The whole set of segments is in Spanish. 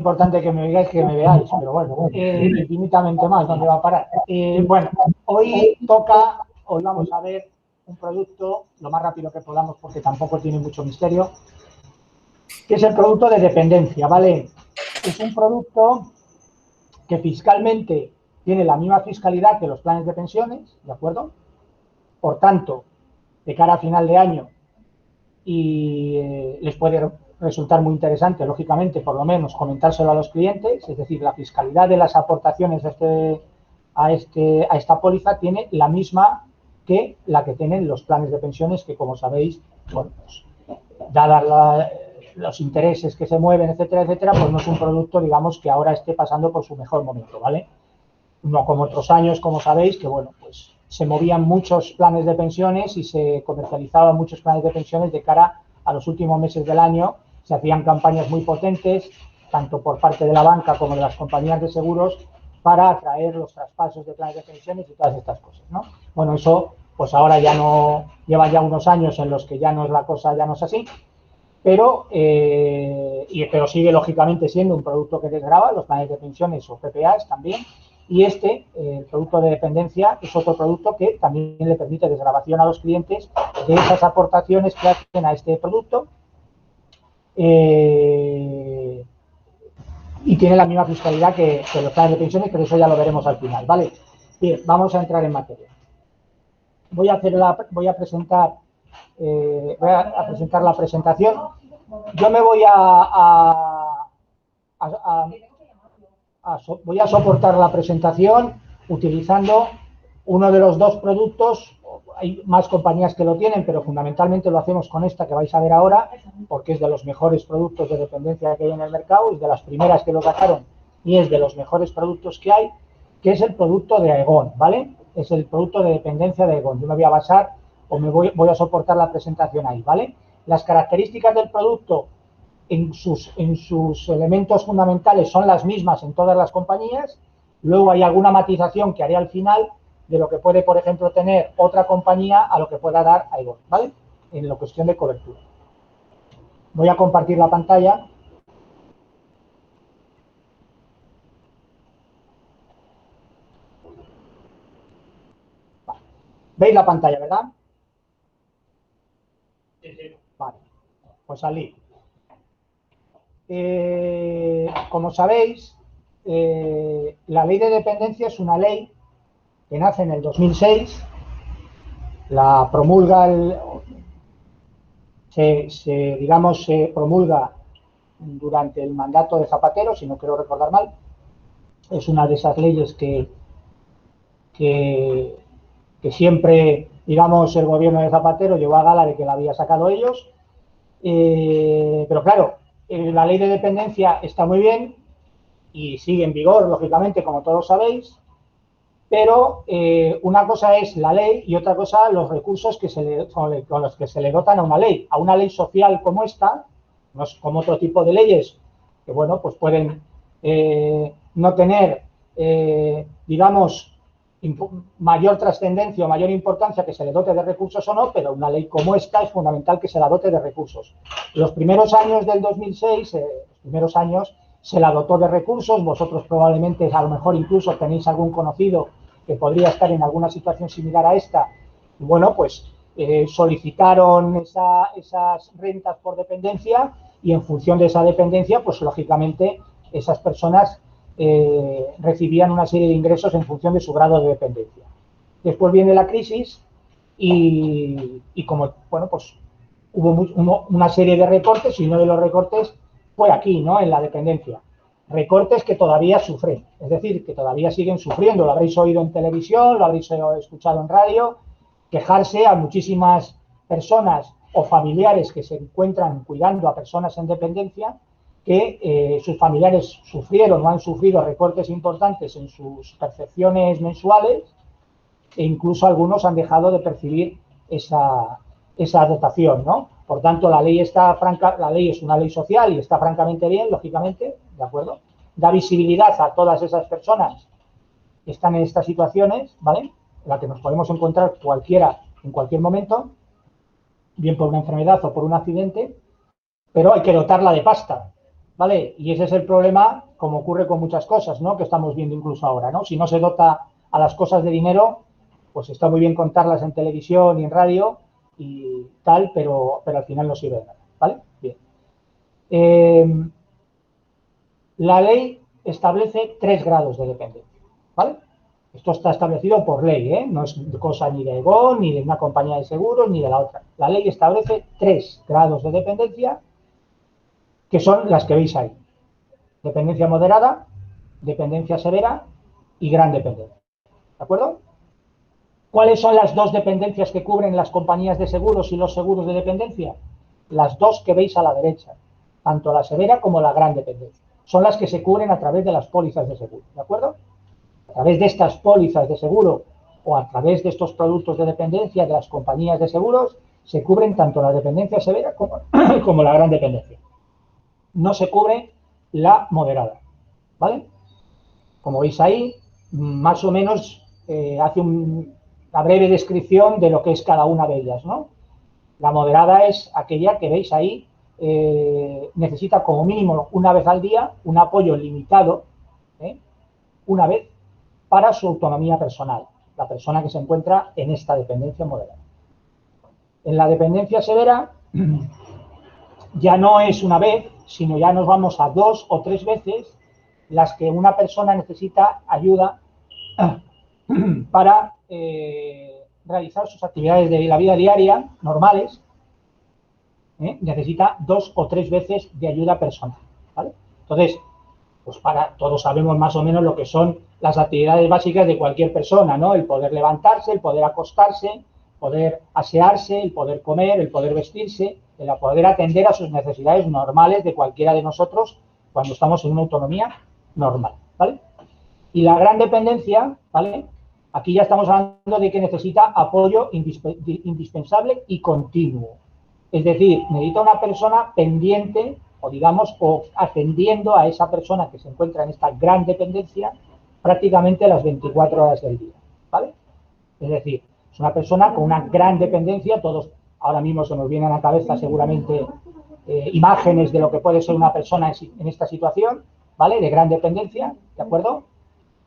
importante que me veáis que me veáis, pero bueno, infinitamente más, ¿dónde va a parar? Bueno, hoy vamos a ver un producto, lo más rápido que podamos porque tampoco tiene mucho misterio, que es el producto de dependencia, ¿vale? Es un producto que fiscalmente tiene la misma fiscalidad que los planes de pensiones, ¿de acuerdo? Por tanto, de cara a final de año, y les puede resultar muy interesante, lógicamente, por lo menos comentárselo a los clientes, es decir, la fiscalidad de las aportaciones a esta póliza tiene la misma que la que tienen los planes de pensiones, que como sabéis, bueno, pues, dadas los intereses que se mueven, etcétera, etcétera, pues no es un producto, digamos, que ahora esté pasando por su mejor momento, ¿vale? No como otros años, como sabéis, que bueno, pues se movían muchos planes de pensiones y se comercializaban muchos planes de pensiones de cara a los últimos meses del año. Se hacían campañas muy potentes, tanto por parte de la banca como de las compañías de seguros, para atraer los traspasos de planes de pensiones y todas estas cosas, ¿no? Bueno, eso pues ahora ya no, lleva ya unos años en los que ya no es la cosa, ya no es así, pero sigue lógicamente siendo un producto que desgrava los planes de pensiones o PPAs también, y el producto de dependencia, es otro producto que también le permite desgravación a los clientes de esas aportaciones que hacen a este producto, y tiene la misma fiscalidad que los planes de pensiones, pero eso ya lo veremos al final, ¿vale? Bien, vamos a entrar en materia. Voy a presentar la presentación. Yo me voy voy a soportar la presentación utilizando uno de los dos productos. Hay más compañías que lo tienen, pero fundamentalmente lo hacemos con esta que vais a ver ahora, porque es de los mejores productos de dependencia que hay en el mercado, es de las primeras que lo sacaron y es de los mejores productos que hay, que es el producto de Aegon, ¿vale? Es el producto de dependencia de Aegon. Yo me voy a basar o voy a soportar la presentación ahí, ¿vale? Las características del producto en sus elementos fundamentales son las mismas en todas las compañías. Luego hay alguna matización que haré al final de lo que puede, por ejemplo, tener otra compañía a lo que pueda dar Aegon, ¿vale? En la cuestión de cobertura. Voy a compartir la pantalla. Vale. ¿Veis la pantalla, verdad? Sí, sí. Vale, pues salí. Como sabéis, la ley de dependencia es una ley que nace en el 2006, la promulga se promulga durante el mandato de Zapatero, si no quiero recordar mal. Es una de esas leyes que siempre, digamos, el gobierno de Zapatero llevó a gala de que la había sacado ellos. Pero claro, la ley de dependencia está muy bien y sigue en vigor, lógicamente, como todos sabéis, pero una cosa es la ley y otra cosa los recursos con los que se le dotan a una ley. A una ley social como esta, no es como otro tipo de leyes, que bueno, pues pueden no tener, digamos, mayor trascendencia o mayor importancia que se le dote de recursos o no, pero una ley como esta es fundamental que se la dote de recursos. Los primeros años del 2006, los primeros años, se la dotó de recursos. Vosotros probablemente, a lo mejor incluso tenéis algún conocido que podría estar en alguna situación similar a esta. Y bueno, pues solicitaron esas rentas por dependencia y en función de esa dependencia, pues lógicamente esas personas recibían una serie de ingresos en función de su grado de dependencia. Después viene la crisis y como, bueno, pues hubo una serie de recortes y uno de los recortes fue aquí, ¿no? En la dependencia. Recortes que todavía sufren, es decir, que todavía siguen sufriendo. Lo habréis oído en televisión, lo habréis escuchado en radio, quejarse a muchísimas personas o familiares que se encuentran cuidando a personas en dependencia que sus familiares sufrieron o han sufrido recortes importantes en sus percepciones mensuales e incluso algunos han dejado de percibir esa dotación, ¿no? Por tanto, la ley es una ley social y está francamente bien, lógicamente, ¿de acuerdo? Da visibilidad a todas esas personas que están en estas situaciones, ¿vale? En la que nos podemos encontrar cualquiera en cualquier momento, bien por una enfermedad o por un accidente, pero hay que dotarla de pasta, ¿vale? Y ese es el problema, como ocurre con muchas cosas, ¿no? Que estamos viendo incluso ahora, ¿no? Si no se dota a las cosas de dinero, pues está muy bien contarlas en televisión y en radio y tal, pero al final no sirve de nada, ¿vale? Bien. La ley establece 3 grados de dependencia, ¿vale? Esto está establecido por ley, ¿eh? No es cosa ni de EGON, ni de una compañía de seguros, ni de la otra. La ley establece 3 grados de dependencia, que son las que veis ahí. Dependencia moderada, dependencia severa y gran dependencia. ¿De acuerdo? ¿Cuáles son las 2 dependencias que cubren las compañías de seguros y los seguros de dependencia? Las 2 que veis a la derecha, tanto la severa como la gran dependencia. Son las que se cubren a través de las pólizas de seguro, ¿de acuerdo? A través de estas pólizas de seguro o a través de estos productos de dependencia de las compañías de seguros, se cubren tanto la dependencia severa como la gran dependencia. No se cubre la moderada, ¿vale? Como veis ahí, más o menos hace una breve descripción de lo que es cada una de ellas, ¿no? La moderada es aquella que veis ahí, necesita como mínimo una vez al día un apoyo limitado, una vez, para su autonomía personal, la persona que se encuentra en esta dependencia moderada. En la dependencia severa ya no es una vez, sino ya nos vamos a 2 o 3 veces las que una persona necesita ayuda para realizar sus actividades de la vida diaria normales, necesita 2 o 3 veces de ayuda personal, ¿vale? Entonces, pues todos sabemos más o menos lo que son las actividades básicas de cualquier persona, ¿no? El poder levantarse, el poder acostarse, poder asearse, el poder comer, el poder vestirse, el poder atender a sus necesidades normales de cualquiera de nosotros cuando estamos en una autonomía normal, ¿vale? Y la gran dependencia, ¿vale? Aquí ya estamos hablando de que necesita apoyo indispensable y continuo. Es decir, necesita una persona pendiente o digamos, o atendiendo a esa persona que se encuentra en esta gran dependencia prácticamente las 24 horas del día, ¿vale? Es decir, es una persona con una gran dependencia, todos ahora mismo se nos vienen a la cabeza seguramente imágenes de lo que puede ser una persona en esta situación, ¿vale? De gran dependencia, ¿de acuerdo?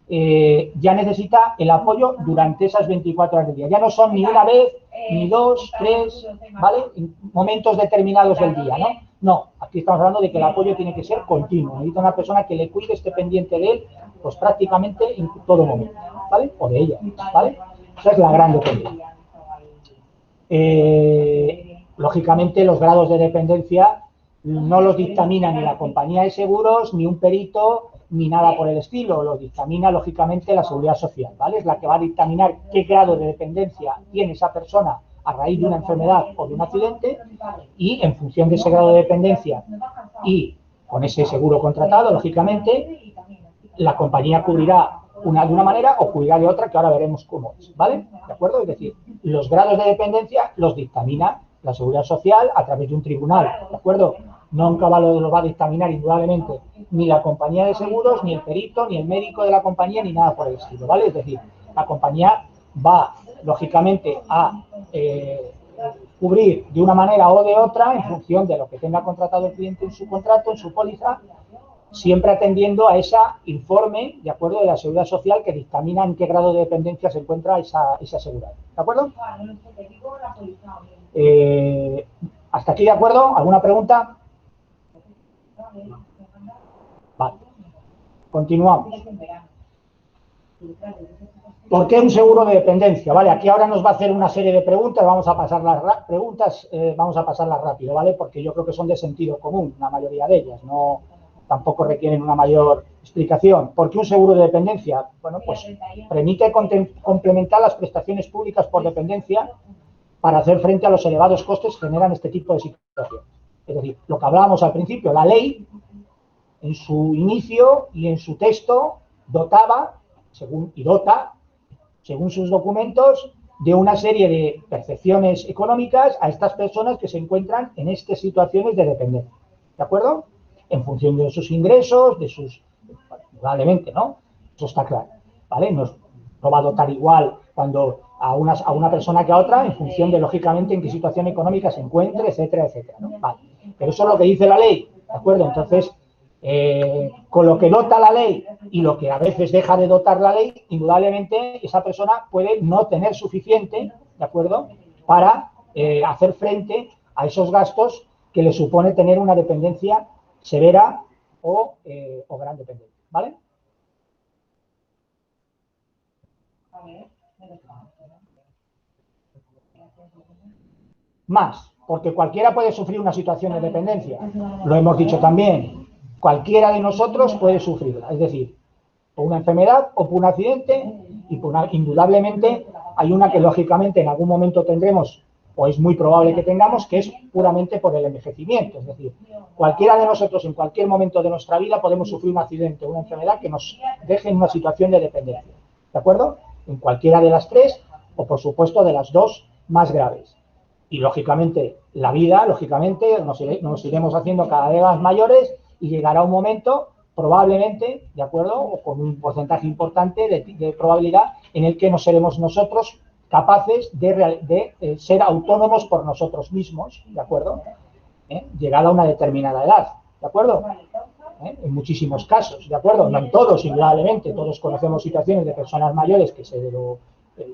Ya necesita el apoyo durante esas 24 horas del día. Ya no son ni una vez, ni 2, 3, ¿vale? En momentos determinados del día, ¿no? No, aquí estamos hablando de que el apoyo tiene que ser continuo. Necesita una persona que le cuide, esté pendiente de él, pues prácticamente en todo momento, ¿vale? O de ella, ¿vale? Esa es la gran dependencia. Lógicamente, los grados de dependencia no los dictamina ni la compañía de seguros, ni un perito, ni nada por el estilo. Lo dictamina, lógicamente, la Seguridad Social, ¿vale? Es la que va a dictaminar qué grado de dependencia tiene esa persona a raíz de una enfermedad o de un accidente y en función de ese grado de dependencia y con ese seguro contratado, lógicamente, la compañía cubrirá de una manera o cubrirá de otra, que ahora veremos cómo es, ¿vale? ¿De acuerdo? Es decir, los grados de dependencia los dictamina la Seguridad Social a través de un tribunal, ¿de acuerdo? Nunca lo va a dictaminar indudablemente ni la compañía de seguros, ni el perito, ni el médico de la compañía, ni nada por el estilo, ¿vale? Es decir, la compañía va, lógicamente, a cubrir de una manera o de otra en función de lo que tenga contratado el cliente en su contrato, en su póliza, siempre atendiendo a ese informe, de acuerdo, de la Seguridad Social que dictamina en qué grado de dependencia se encuentra esa asegurado. ¿De acuerdo? ¿Hasta aquí de acuerdo? ¿Alguna pregunta? Vale. Continuamos. ¿Por qué un seguro de dependencia? Vale, aquí ahora nos va a hacer una serie de preguntas, vamos a pasar las preguntas, vamos a pasarlas rápido, ¿vale? Porque yo creo que son de sentido común, la mayoría de ellas, no tampoco requieren una mayor explicación. ¿Por qué un seguro de dependencia? Bueno, pues permite complementar las prestaciones públicas por dependencia para hacer frente a los elevados costes que generan este tipo de situaciones. Es decir, lo que hablábamos al principio, la ley, en su inicio y en su texto, dotaba, dota, según sus documentos, de una serie de percepciones económicas a estas personas que se encuentran en estas situaciones de dependencia. ¿De acuerdo? En función de sus ingresos, de sus... probablemente, ¿no? Eso está claro, ¿vale? No va a dotar igual cuando a una persona que a otra en función de, lógicamente, en qué situación económica se encuentre, etcétera, etcétera, ¿no? Vale. Pero eso es lo que dice la ley, ¿de acuerdo? Entonces, Con lo que dota la ley y lo que a veces deja de dotar la ley, indudablemente esa persona puede no tener suficiente, ¿de acuerdo?, para hacer frente a esos gastos que le supone tener una dependencia severa o gran dependencia, ¿vale? Más, porque cualquiera puede sufrir una situación de dependencia. Lo hemos dicho también, cualquiera de nosotros puede sufrirla, es decir, por una enfermedad o por un accidente, y indudablemente hay una que lógicamente en algún momento tendremos, o es muy probable que tengamos, que es puramente por el envejecimiento. Es decir, cualquiera de nosotros en cualquier momento de nuestra vida podemos sufrir un accidente o una enfermedad que nos deje en una situación de dependencia. ¿De acuerdo? En cualquiera de las tres, o por supuesto de las dos más graves. Y lógicamente la vida, lógicamente nos iremos haciendo cada vez más mayores y llegará un momento, probablemente, ¿de acuerdo?, o con un porcentaje importante de probabilidad en el que no seremos nosotros capaces de ser autónomos por nosotros mismos, ¿de acuerdo?, llegada a una determinada edad, ¿de acuerdo?, en muchísimos casos, ¿de acuerdo?, no en todos, indudablemente, todos conocemos situaciones de personas mayores que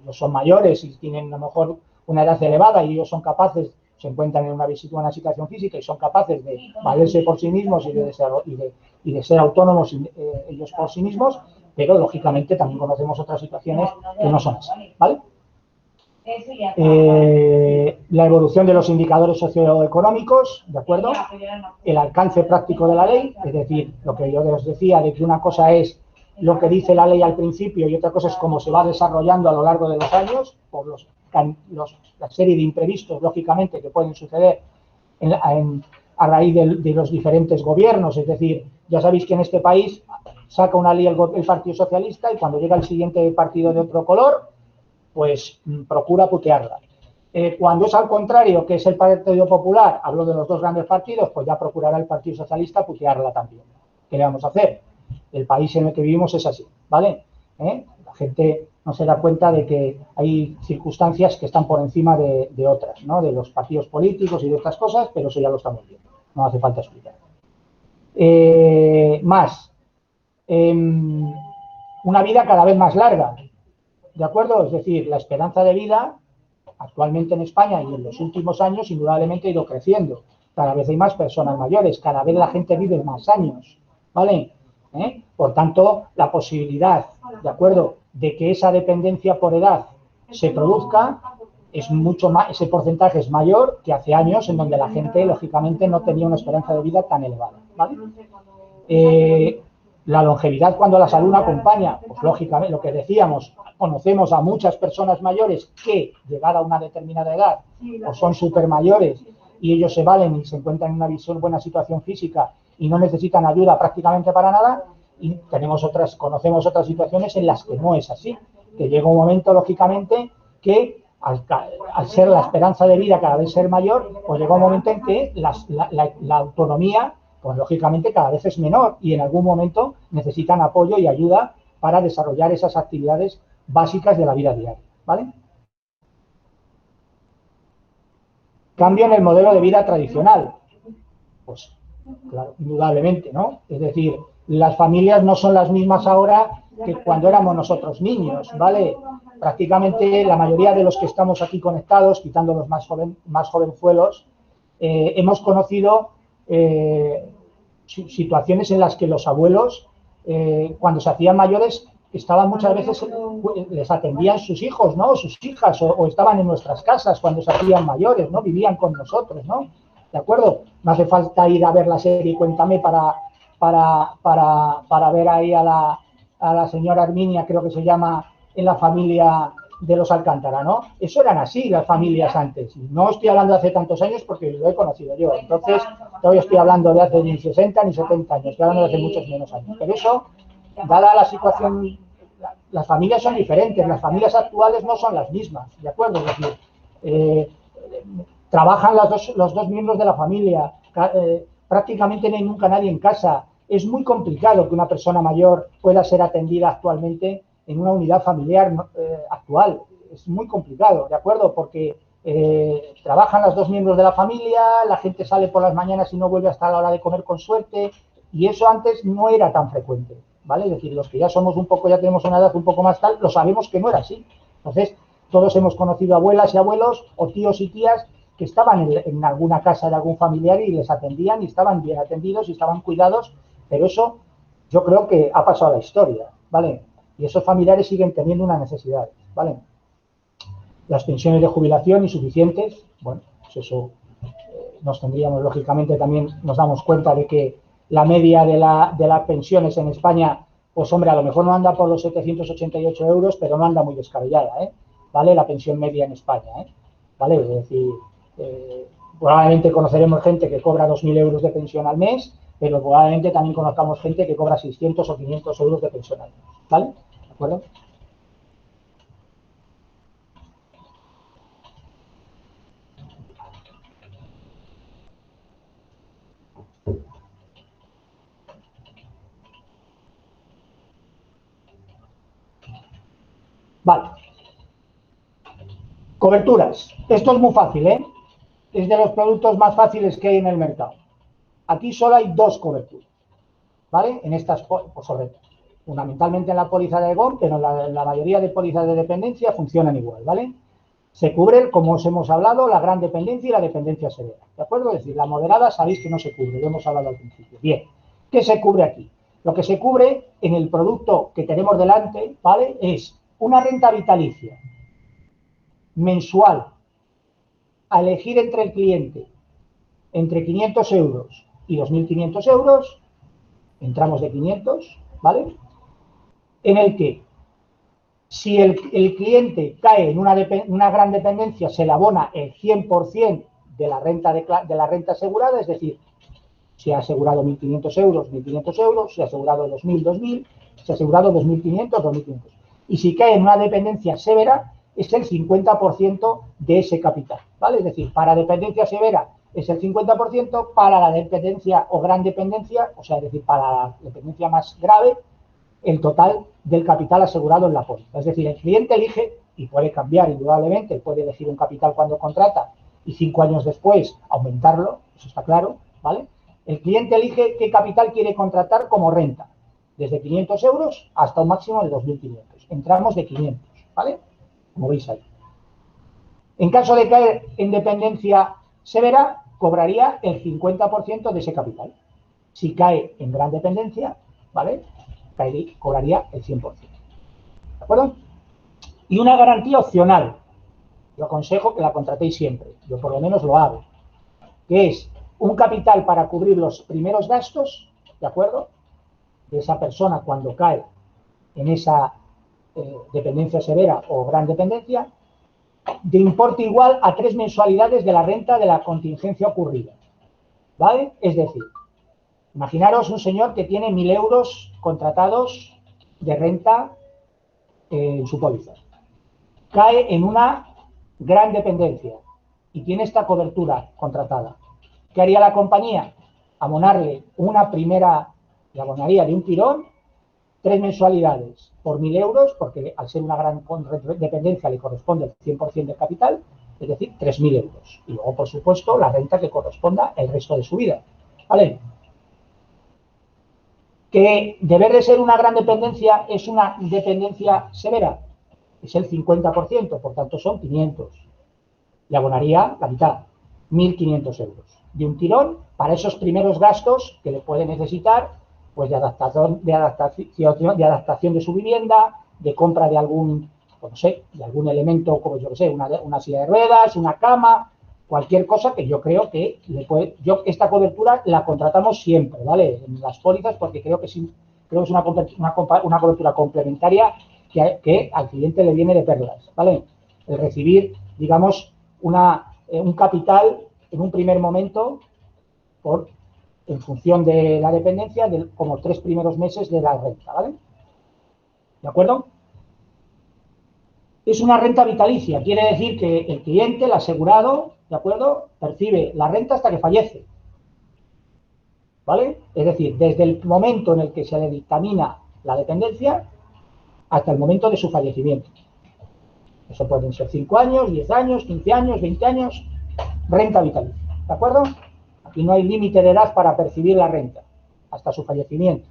no son mayores y tienen a lo mejor una edad elevada y ellos son capaces, se encuentran en una situación física y son capaces de valerse por sí mismos y de ser autónomos ellos por sí mismos, pero lógicamente también conocemos otras situaciones que no son así, ¿vale? La evolución de los indicadores socioeconómicos, ¿de acuerdo? El alcance práctico de la ley, es decir, lo que yo os decía de que una cosa es lo que dice la ley al principio y otra cosa es cómo se va desarrollando a lo largo de los años por la serie de imprevistos, lógicamente, que pueden suceder a raíz de los diferentes gobiernos. Es decir, ya sabéis que en este país saca una ley el Partido Socialista y cuando llega el siguiente partido de otro color, pues procura putearla. Cuando es al contrario, que es el Partido Popular, hablo de los dos grandes partidos, pues ya procurará el Partido Socialista putearla también. ¿Qué le vamos a hacer? El país en el que vivimos es así, ¿vale? La gente no se da cuenta de que hay circunstancias que están por encima de otras, ¿no? De los partidos políticos y de otras cosas, pero eso ya lo estamos viendo. No hace falta explicar. Más. Una vida cada vez más larga, ¿de acuerdo? Es decir, la esperanza de vida actualmente en España y en los últimos años indudablemente ha ido creciendo. Cada vez hay más personas mayores, cada vez la gente vive más años, ¿vale? Por tanto, la posibilidad, ¿de acuerdo?, de que esa dependencia por edad se produzca es mucho más, ese porcentaje es mayor que hace años en donde la gente, lógicamente, no tenía una esperanza de vida tan elevada, ¿vale? La longevidad cuando la salud no acompaña, pues lógicamente, lo que decíamos, conocemos a muchas personas mayores que, llegada a una determinada edad, o son súper mayores y ellos se valen y se encuentran en una buena situación física y no necesitan ayuda prácticamente para nada, y conocemos otras situaciones en las que no es así, que llega un momento, lógicamente, que al ser la esperanza de vida cada vez ser mayor, pues llega un momento en que la autonomía, pues lógicamente cada vez es menor y en algún momento necesitan apoyo y ayuda para desarrollar esas actividades básicas de la vida diaria, ¿vale? Cambio en el modelo de vida tradicional. Pues, claro, indudablemente, ¿no? Es decir, las familias no son las mismas ahora que cuando éramos nosotros niños, ¿vale? Prácticamente la mayoría de los que estamos aquí conectados, quitando los más jovenzuelos, hemos conocido situaciones en las que los abuelos, cuando se hacían mayores, estaban muchas veces, les atendían sus hijos, ¿no? Sus hijas, o estaban en nuestras casas cuando se hacían mayores, ¿no? Vivían con nosotros, ¿no? ¿De acuerdo? No hace falta ir a ver la serie Cuéntame para ver ahí a la señora Herminia, creo que se llama, en la familia de los Alcántara, ¿no? Eso eran así las familias antes. No estoy hablando de hace tantos años porque lo he conocido yo. Entonces, todavía estoy hablando de hace ni 60 ni 70 años. Estoy hablando de hace muchos menos años. Pero eso, dada la situación, las familias son diferentes. Las familias actuales no son las mismas, ¿de acuerdo? Es decir, trabajan los dos miembros de la familia. Prácticamente no hay nunca nadie en casa. Es muy complicado que una persona mayor pueda ser atendida actualmente en una unidad familiar actual. Es muy complicado, ¿de acuerdo? Porque trabajan los dos miembros de la familia, la gente sale por las mañanas y no vuelve hasta la hora de comer con suerte. Y eso antes no era tan frecuente, ¿vale? Es decir, los que ya somos un poco, ya tenemos una edad un poco más tal, lo sabemos que no era así. Entonces, todos hemos conocido abuelas y abuelos o tíos y tías que estaban en alguna casa de algún familiar y les atendían y estaban bien atendidos y estaban cuidados, pero eso yo creo que ha pasado a la historia, ¿vale? Y esos familiares siguen teniendo una necesidad, ¿vale? Las pensiones de jubilación insuficientes, bueno, pues eso nos tendríamos, lógicamente, también nos damos cuenta de que la media de las pensiones en España, pues hombre, a lo mejor no anda por los 788 euros, pero no anda muy descabellada, ¿eh? ¿Vale? La pensión media en España, ¿eh? ¿Vale? Es decir, probablemente conoceremos gente que cobra 2.000 euros de pensión al mes, pero probablemente también conozcamos gente que cobra 600 o 500 euros de pensión al mes, ¿vale? ¿De acuerdo? Vale. Coberturas. Esto es muy fácil, ¿eh? Es de los productos más fáciles que hay en el mercado. Aquí solo hay dos coberturas, ¿vale? En estas, pues sobre fundamentalmente en la póliza de GOM, pero en la mayoría de pólizas de dependencia funcionan igual, ¿vale? Se cubre, como os hemos hablado, la gran dependencia y la dependencia severa, ¿de acuerdo? Es decir, la moderada sabéis que no se cubre, lo hemos hablado al principio. Bien, ¿qué se cubre aquí? Lo que se cubre en el producto que tenemos delante, ¿vale? Es una renta vitalicia mensual a elegir entre el cliente entre 500 euros y 2.500 euros, entramos de 500, ¿vale? En el que si el cliente cae en una gran dependencia, se le abona el 100% de la renta asegurada, es decir, si ha asegurado 1.500 euros, 1.500 euros, si ha asegurado 2.000, 2.000, si ha asegurado 2.500, 2.500. Y si cae en una dependencia severa, es el 50% de ese capital, ¿vale? Es decir, para dependencia severa es el 50%, para la dependencia o gran dependencia, o sea, es decir, para la dependencia más grave, el total del capital asegurado en la póliza. Es decir, el cliente elige, y puede cambiar indudablemente, puede elegir un capital cuando contrata y 5 años después aumentarlo, eso está claro, ¿vale? El cliente elige qué capital quiere contratar como renta, desde 500 euros hasta un máximo de 2.500. Entramos de 500, ¿vale? Como veis ahí. En caso de caer en dependencia severa, cobraría el 50% de ese capital. Si cae en gran dependencia, ¿vale? Cobraría el 100%. ¿De acuerdo? Y una garantía opcional. Yo aconsejo que la contratéis siempre. Yo por lo menos lo hago. Que es un capital para cubrir los primeros gastos, ¿de acuerdo? De esa persona cuando cae en esa dependencia severa o gran dependencia, de importe igual a 3 mensualidades de la renta de la contingencia ocurrida. ¿Vale? Es decir, imaginaros un señor que tiene 1.000 euros contratados de renta en su póliza. Cae en una gran dependencia y tiene esta cobertura contratada. ¿Qué haría la compañía? Abonarle una primera, le abonaría de un tirón 3 mensualidades por 1.000 euros, porque al ser una gran dependencia le corresponde el 100% del capital, es decir, 3.000 euros. Y luego, por supuesto, la renta que corresponda el resto de su vida. ¿Vale? Que deber de ser una gran dependencia es una dependencia severa, es el 50%, por tanto son 500. Le abonaría la mitad, 1.500 euros. De un tirón para esos primeros gastos que le puede necesitar, pues de adaptación de su vivienda, de compra de algún, pues no sé, de algún elemento, como yo que sé, una silla de ruedas, una cama, cualquier cosa que yo creo que esta cobertura la contratamos siempre, ¿vale? En las pólizas, porque creo que es una cobertura complementaria que al cliente le viene de perlas, ¿vale? El recibir, digamos, un capital en un primer momento en función de la dependencia como 3 primeros meses de la renta, ¿vale? ¿De acuerdo? Es una renta vitalicia, quiere decir que el cliente, el asegurado, ¿de acuerdo?, percibe la renta hasta que fallece, ¿vale? Es decir, desde el momento en el que se le dictamina la dependencia hasta el momento de su fallecimiento. Eso pueden ser 5 años, 10 años, 15 años, 20 años, renta vitalicia, ¿de acuerdo? Aquí no hay límite de edad para percibir la renta. hasta su fallecimiento.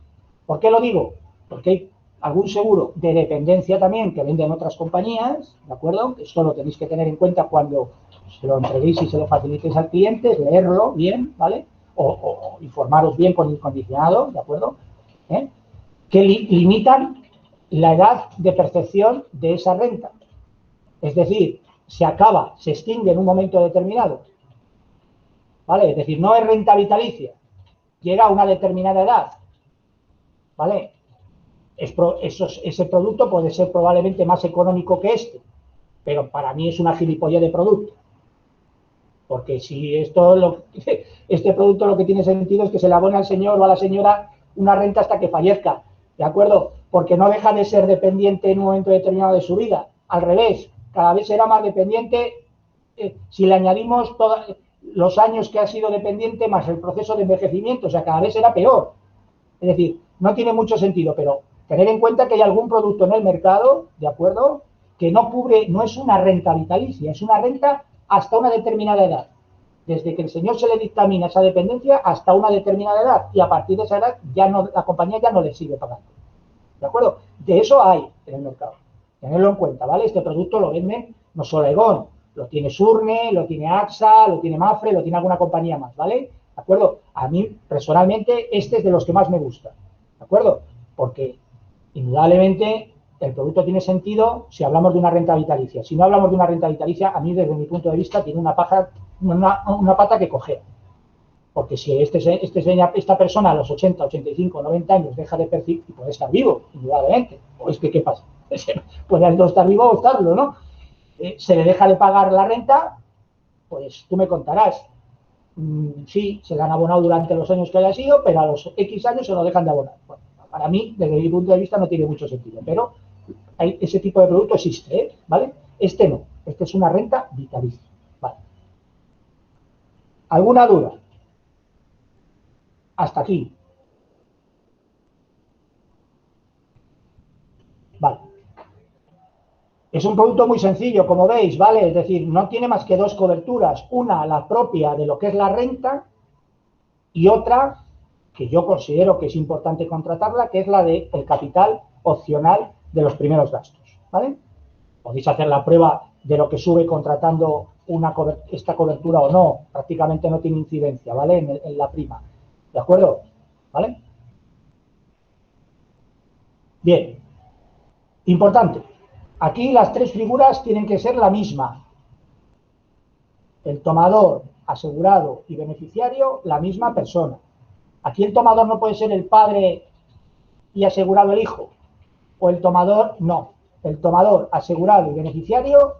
¿Por qué lo digo? Porque hay algún seguro de dependencia también que venden otras compañías, ¿de acuerdo? Esto lo tenéis que tener en cuenta cuando se lo entreguéis y se lo facilitéis al cliente, leerlo bien, ¿vale? O informaros bien con el condicionado, ¿de acuerdo? Que limitan la edad de percepción de esa renta. Es decir, se acaba, se extingue en un momento determinado. ¿Vale? Es decir, no es renta vitalicia, llega a una determinada edad. ¿Vale? Ese producto puede ser probablemente más económico que este, pero para mí es una gilipollez de producto. Porque si este producto lo que tiene sentido es que se le abone al señor o a la señora una renta hasta que fallezca, ¿de acuerdo? Porque no deja de ser dependiente en un momento determinado de su vida. Al revés, cada vez será más dependiente si le añadimos todos los años que ha sido dependiente más el proceso de envejecimiento, o sea, cada vez será peor. Es decir, no tiene mucho sentido, pero tener en cuenta que hay algún producto en el mercado, ¿de acuerdo?, que no cubre, no es una renta vitalicia, es una renta hasta una determinada edad. Desde que el señor se le dictamina esa dependencia hasta una determinada edad, y a partir de esa edad ya no, la compañía ya no le sigue pagando. ¿De acuerdo? De eso hay en el mercado. Tenerlo en cuenta, ¿vale? Este producto lo venden no solo Aegon, lo tiene Surne, lo tiene AXA, lo tiene Mapfre, lo tiene alguna compañía más, ¿vale? ¿De acuerdo? A mí, personalmente, este es de los que más me gusta, ¿de acuerdo? Porque, indudablemente, el producto tiene sentido si hablamos de una renta vitalicia. Si no hablamos de una renta vitalicia, a mí, desde mi punto de vista, tiene una pata que coger. Porque si esta persona a los 80, 85, 90 años deja de percibir, y puede estar vivo, indudablemente, o es que, ¿qué pasa? Puede no estar vivo o estarlo, ¿no? Se le deja de pagar la renta, pues tú me contarás. Sí, se le han abonado durante los años que haya sido, pero a los X años se lo dejan de abonar. Bueno, para mí, desde mi punto de vista, no tiene mucho sentido, pero ese tipo de producto existe, ¿vale? Este no, este es una renta vitalicia, ¿vale? ¿Alguna duda? Hasta aquí. Vale. Es un producto muy sencillo, como veis, ¿vale? Es decir, no tiene más que dos coberturas. Una, la propia de lo que es la renta, y otra, que yo considero que es importante contratarla, que es la del capital opcional de los primeros gastos, ¿vale? Podéis hacer la prueba de lo que sube contratando esta cobertura o no. Prácticamente no tiene incidencia, ¿vale? En la prima. ¿De acuerdo? ¿Vale? Bien. Importante. Aquí las tres figuras tienen que ser la misma. El tomador, asegurado y beneficiario, la misma persona. Aquí el tomador no puede ser el padre y asegurado el hijo. O el tomador, no. El tomador, asegurado y beneficiario,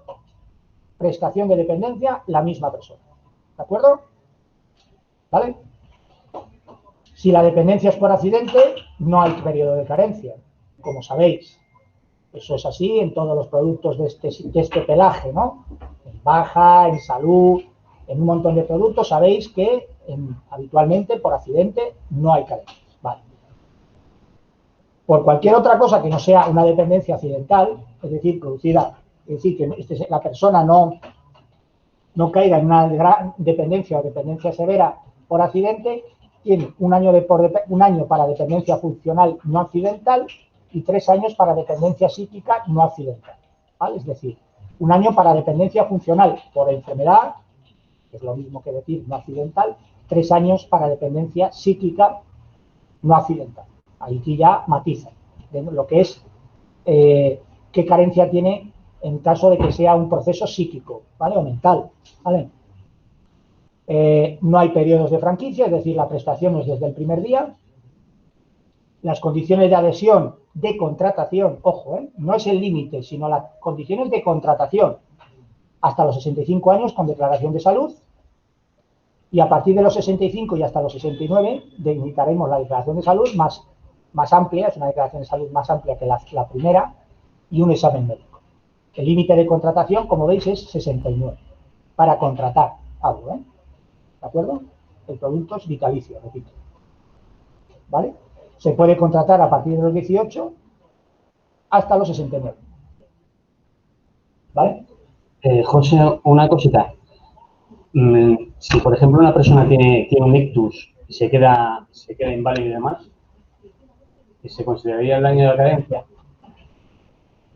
prestación de dependencia, la misma persona. ¿De acuerdo? ¿Vale? Si la dependencia es por accidente, no hay periodo de carencia, como sabéis. Eso es así en todos los productos de este pelaje, ¿no? En baja, en salud, en un montón de productos, sabéis que habitualmente por accidente no hay carencias. Vale. Por cualquier otra cosa que no sea una dependencia accidental, es decir, producida, es decir, que la persona no caiga en una gran dependencia o dependencia severa por accidente, tiene un año para dependencia funcional no accidental y 3 años para dependencia psíquica no accidental, ¿vale? Es decir, un año para dependencia funcional por enfermedad, que es lo mismo que decir no accidental, 3 años para dependencia psíquica no accidental. Ahí ya matiza lo que es qué carencia tiene en caso de que sea un proceso psíquico, ¿vale? O mental, ¿vale? No hay periodos de franquicia, es decir, la prestación es desde el primer día. Las condiciones de adhesión de contratación, ojo, no es el límite, sino las condiciones de contratación hasta los 65 años con declaración de salud, y a partir de los 65 y hasta los 69 necesitaremos la declaración de salud más amplia, es una declaración de salud más amplia que la primera, y un examen médico. El límite de contratación, como veis, es 69 para contratar algo, ¿de acuerdo? El producto es vitalicio, repito, ¿vale? Se puede contratar a partir de los 18 hasta los 69. ¿Vale? José, una cosita. Si, por ejemplo, una persona tiene un ictus se queda inválido y demás, ¿y se consideraría el daño de carencia?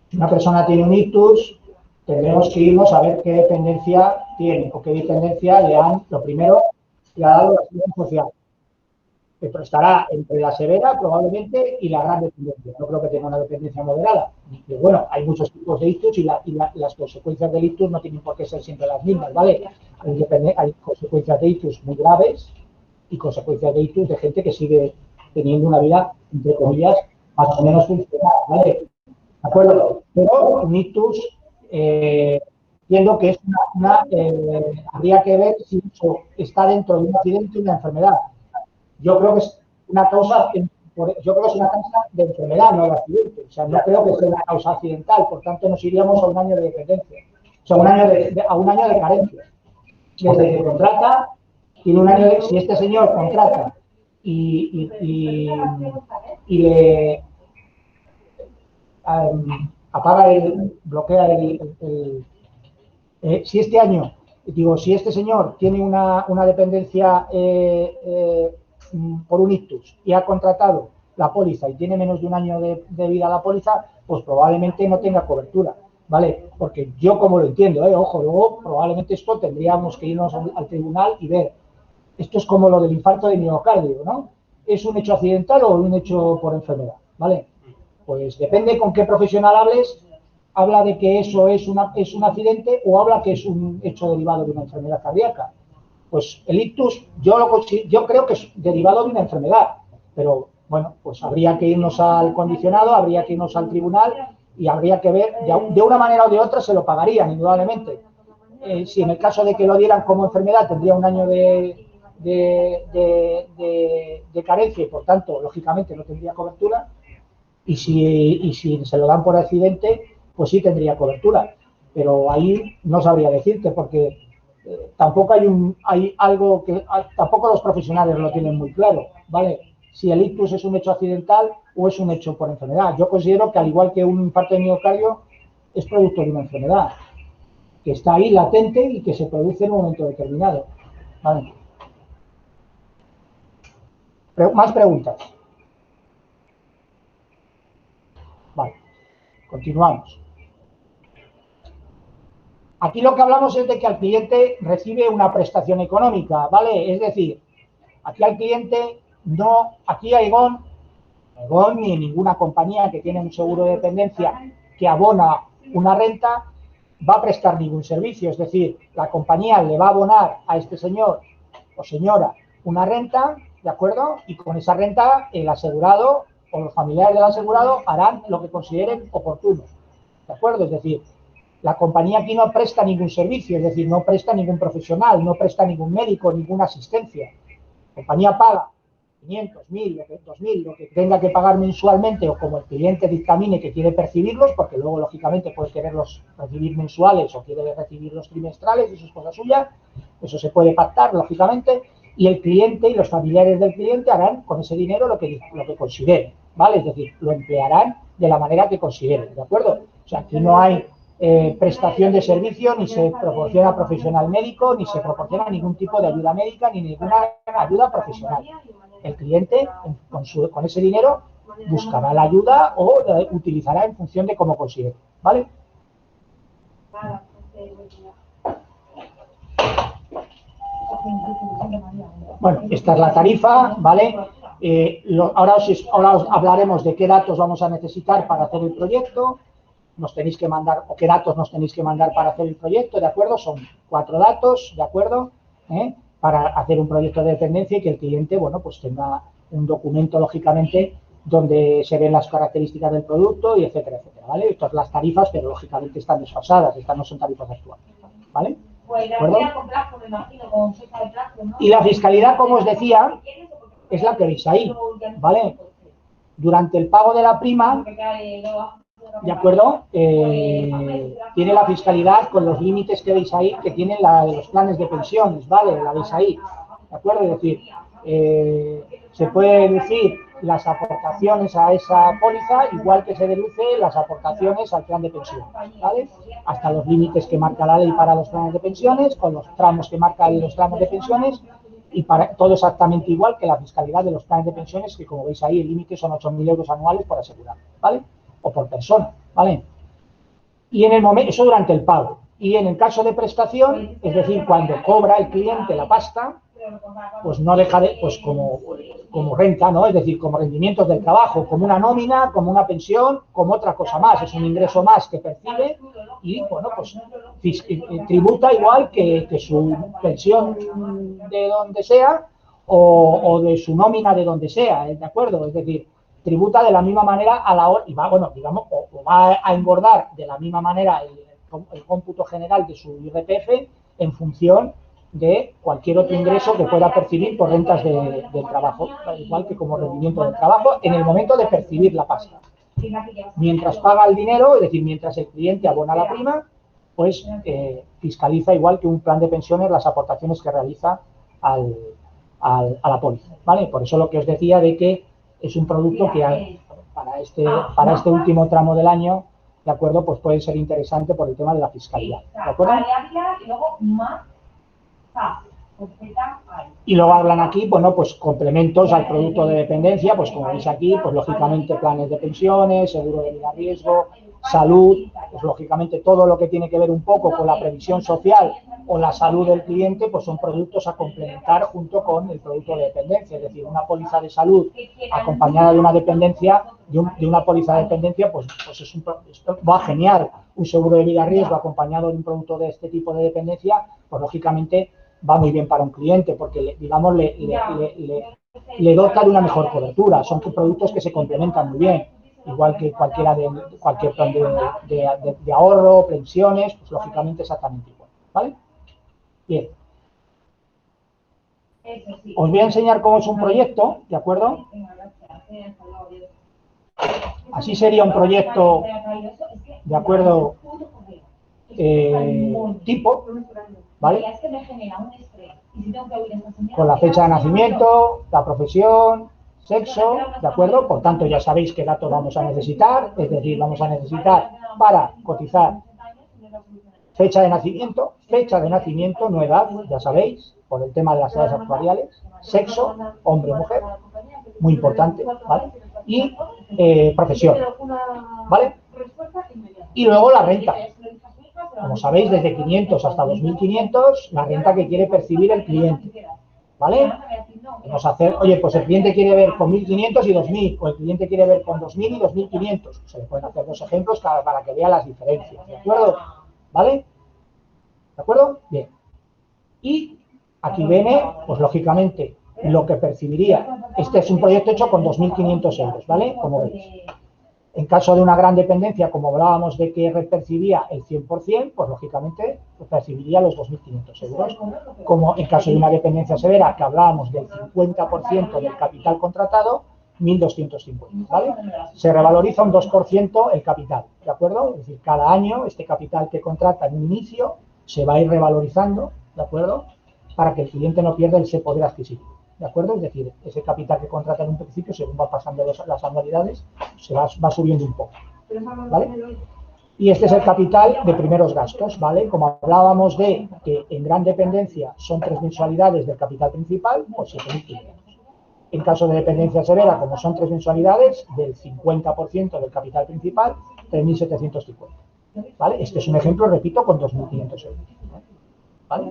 Si una persona tiene un ictus, tendremos que irnos a ver qué dependencia tiene o qué dependencia le han, lo primero, le ha dado la seguridad social. Pero estará entre la severa, probablemente, y la gran dependencia. No creo que tenga una dependencia moderada. Pero bueno, hay muchos tipos de ictus y las consecuencias del ictus no tienen por qué ser siempre las mismas, ¿vale? Hay consecuencias de ictus muy graves y consecuencias de ictus de gente que sigue teniendo una vida, entre comillas, más o menos funcional, ¿vale? ¿De acuerdo? Pero un ictus, entiendo que es habría que ver si eso está dentro de un accidente o una enfermedad. Yo creo que es una causa, de enfermedad, no de accidente. O sea, no creo que sea una causa accidental, por tanto nos iríamos a un año de dependencia. O sea, a un año de carencia. Desde que contrata, tiene un año si este señor contrata y le apaga bloquea si este año, si este señor tiene una dependencia por un ictus y ha contratado la póliza y tiene menos de un año de vida la póliza, pues probablemente no tenga cobertura, ¿vale? Porque yo como lo entiendo, ojo, luego probablemente esto tendríamos que irnos al tribunal y ver. Esto es como lo del infarto de miocardio, ¿no? ¿Es un hecho accidental o un hecho por enfermedad? ¿Vale? Pues depende con qué profesional hables, habla de que eso es un accidente o habla que es un hecho derivado de una enfermedad cardíaca. Pues el ictus yo creo que es derivado de una enfermedad, pero bueno, pues habría que irnos al condicionado, habría que irnos al tribunal y habría que ver, de una manera o de otra se lo pagarían, indudablemente. Si en el caso de que lo dieran como enfermedad tendría un año de carencia y por tanto, lógicamente, no tendría cobertura. Y si se lo dan por accidente, pues sí tendría cobertura. Pero ahí no sabría decirte, porque tampoco hay algo que tampoco los profesionales lo tienen muy claro, ¿vale? Si el ictus es un hecho accidental o es un hecho por enfermedad. Yo considero que al igual que un infarto de miocardio es producto de una enfermedad que está ahí latente y que se produce en un momento determinado, ¿vale? Más preguntas. Vale, continuamos. Aquí lo que hablamos es de que al cliente recibe una prestación económica, ¿vale? Es decir, aquí al cliente no, aquí a Aegon ni ninguna compañía que tiene un seguro de dependencia que abona una renta va a prestar ningún servicio. Es decir, la compañía le va a abonar a este señor o señora una renta, ¿de acuerdo? Y con esa renta el asegurado o los familiares del asegurado harán lo que consideren oportuno, ¿de acuerdo? Es decir, la compañía aquí no presta ningún servicio, es decir, no presta ningún profesional, no presta ningún médico, ninguna asistencia. La compañía paga 500, 1000, 2000, lo que tenga que pagar mensualmente o como el cliente dictamine que quiere percibirlos, porque luego, lógicamente, puede quererlos recibir mensuales o quiere recibirlos trimestrales, eso es cosa suya, eso se puede pactar, lógicamente, y el cliente y los familiares del cliente harán con ese dinero lo que consideren, ¿vale? Es decir, lo emplearán de la manera que consideren, ¿de acuerdo? O sea, aquí no hay prestación de servicio, ni se proporciona profesional médico, ni se proporciona ningún tipo de ayuda médica, ni ninguna ayuda profesional. El cliente, con ese dinero, buscará la ayuda o la utilizará en función de cómo considere, ¿vale? Bueno, esta es la tarifa, ¿vale? Ahora os hablaremos de qué datos vamos a necesitar para hacer el proyecto. Nos tenéis que mandar, o qué datos nos tenéis que mandar para hacer el proyecto, ¿de acuerdo? Son 4 datos, ¿de acuerdo? Para hacer un proyecto de dependencia y que el cliente, bueno, pues tenga un documento, lógicamente, donde se ven las características del producto y etcétera, etcétera, ¿vale? Todas las tarifas, pero lógicamente están desfasadas, estas no son tarifas actuales, ¿vale? ¿De acuerdo? Y la fiscalidad, como os decía, es la que veis ahí, ¿vale? Durante el pago de la prima, ¿de acuerdo? Tiene la fiscalidad con los límites que veis ahí, que tienen la de los planes de pensiones, ¿vale? La veis ahí, ¿de acuerdo? Es decir, se puede deducir las aportaciones a esa póliza, igual que se deduce las aportaciones al plan de pensiones, ¿vale? Hasta los límites que marca la ley para los planes de pensiones, con los tramos que marca los tramos de pensiones, y para todo exactamente igual que la fiscalidad de los planes de pensiones, que como veis ahí el límite son 8.000 euros anuales por asegurar, ¿vale? O por persona, ¿vale? Y en el momento, eso durante el pago. Y en el caso de prestación, es decir, cuando cobra el cliente la pasta, pues no deja de, pues como renta, ¿no? Es decir, como rendimientos del trabajo, como una nómina, como una pensión, como otra cosa más. Es un ingreso más que percibe y, bueno, pues tributa igual que su pensión de donde sea o de su nómina de donde sea, ¿de acuerdo? Es decir, tributa de la misma manera a la hora, y va, bueno, digamos, o va a engordar de la misma manera el cómputo general de su IRPF en función de cualquier otro ingreso que pueda percibir por rentas del trabajo, igual que como rendimiento del trabajo, en el momento de percibir la pasta. Mientras paga el dinero, es decir, mientras el cliente abona la prima, pues fiscaliza igual que un plan de pensiones las aportaciones que realiza a la póliza, ¿vale? Por eso lo que os decía de que es un producto que para este último tramo del año, ¿de acuerdo? Pues puede ser interesante por el tema de la fiscalidad, ¿de acuerdo? Y luego hablan aquí, bueno, pues complementos al producto de dependencia, pues como veis aquí, pues lógicamente planes de pensiones, seguro de vida riesgo, salud, pues lógicamente todo lo que tiene que ver un poco con la previsión social o la salud del cliente, pues son productos a complementar junto con el producto de dependencia, es decir, una póliza de salud acompañada de una dependencia, de una póliza de dependencia, pues esto va genial. Un seguro de vida riesgo acompañado de un producto de este tipo de dependencia, pues lógicamente va muy bien para un cliente porque, digamos, le dota de una mejor cobertura. Son productos que se complementan muy bien, igual que cualquier plan de ahorro, pensiones, pues lógicamente exactamente igual, ¿vale? Bien. Os voy a enseñar cómo es un proyecto, ¿de acuerdo? Así sería un proyecto, ¿de acuerdo? Tipo, ¿vale? Con la fecha de nacimiento, la profesión, sexo, ¿de acuerdo? Por tanto, ya sabéis qué datos vamos a necesitar, es decir, vamos a necesitar para cotizar fecha de nacimiento, no edad, ya sabéis, por el tema de las edades actuariales, sexo, hombre o mujer, muy importante, ¿vale? Y profesión, ¿vale? Y luego la renta. Como sabéis, desde 500 hasta 2.500, la renta que quiere percibir el cliente, ¿vale? Vamos a hacer, oye, pues el cliente quiere ver con 1.500 y 2.000, o el cliente quiere ver con 2.000 y 2.500. Se le pueden hacer dos ejemplos para que vea las diferencias, ¿de acuerdo? ¿Vale? ¿De acuerdo? Bien. Y aquí viene, pues lógicamente, lo que percibiría. Este es un proyecto hecho con 2.500 euros, ¿vale? Como veis. En caso de una gran dependencia, como hablábamos de que percibía el 100%, pues lógicamente percibiría los 2.500 euros. Como en caso de una dependencia severa, que hablábamos del 50% del capital contratado, 1.250, ¿vale? Se revaloriza un 2% el capital, ¿de acuerdo? Es decir, cada año este capital que contrata en un inicio se va a ir revalorizando, ¿de acuerdo? Para que el cliente no pierda ese poder adquisitivo. ¿De acuerdo? Es decir, ese capital que contrata en un principio, según va pasando las anualidades, se va subiendo un poco, ¿vale? Y este es el capital de primeros gastos, ¿vale? Como hablábamos de que en gran dependencia son 3 mensualidades del capital principal, pues 7.500. En caso de dependencia severa, como son 3 mensualidades, del 50% del capital principal, 3.750, ¿vale? Este es un ejemplo, repito, con 2.500 euros, ¿vale?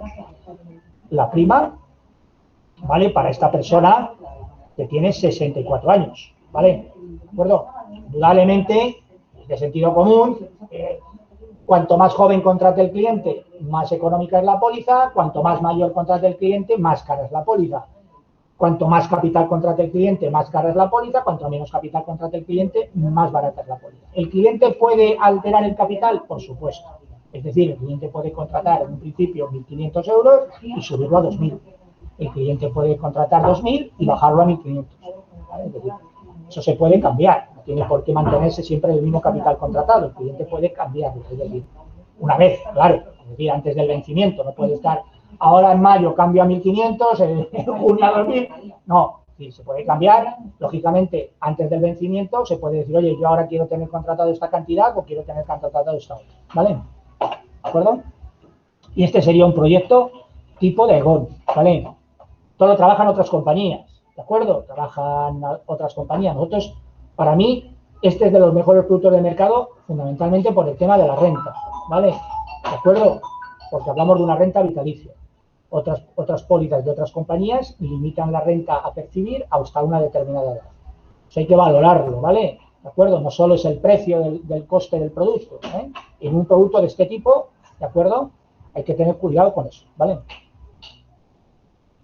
La prima, ¿vale? Para esta persona que tiene 64 años, ¿vale? ¿De acuerdo? Indudablemente, de sentido común, cuanto más joven contrate el cliente, más económica es la póliza, cuanto más mayor contrate el cliente, más cara es la póliza. Cuanto más capital contrate el cliente, más cara es la póliza, cuanto menos capital contrate el cliente, más barata es la póliza. ¿El cliente puede alterar el capital? Por supuesto. Es decir, el cliente puede contratar en un principio 1.500 euros y subirlo a 2.000. El cliente puede contratar 2.000 y bajarlo a 1.500. ¿Vale? Es decir, eso se puede cambiar. No tiene por qué mantenerse siempre el mismo capital contratado. El cliente puede cambiarlo. Es decir, una vez, claro, es decir, antes del vencimiento. No puede estar, ahora en mayo cambio a 1.500, en junio a 2.000. No, sí, se puede cambiar. Lógicamente, antes del vencimiento se puede decir, oye, yo ahora quiero tener contratado esta cantidad o quiero tener contratado esta otra. ¿Vale? ¿De acuerdo? Y este sería un proyecto tipo de EGON, ¿vale? todo trabajan otras compañías, ¿de acuerdo? Trabajan otras compañías. Nosotros, para mí, este es de los mejores productos de mercado, fundamentalmente por el tema de la renta, ¿vale? ¿De acuerdo? Porque hablamos de una renta vitalicia. Otras pólizas de otras compañías limitan la renta a percibir hasta una determinada edad. Eso hay que valorarlo, ¿vale? ¿De acuerdo? No solo es el precio del coste del producto, ¿eh? En un producto de este tipo, ¿de acuerdo? Hay que tener cuidado con eso, ¿vale?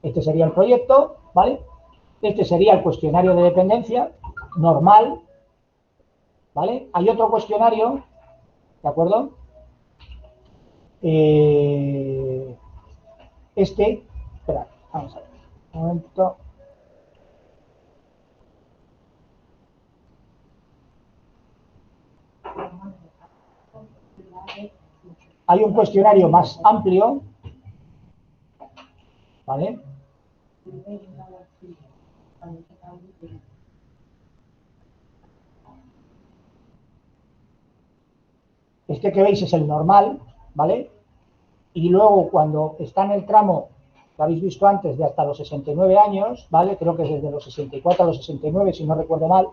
Este sería el proyecto, ¿vale? Este sería el cuestionario de dependencia normal, ¿vale? Hay otro cuestionario, ¿de acuerdo? Espera, vamos a ver, un momento. Hay un cuestionario más amplio, ¿vale? Este que veis es el normal, ¿vale? Y luego cuando está en el tramo que habéis visto antes de hasta los 69 años, ¿vale? Creo que es desde los 64 a los 69, si no recuerdo mal,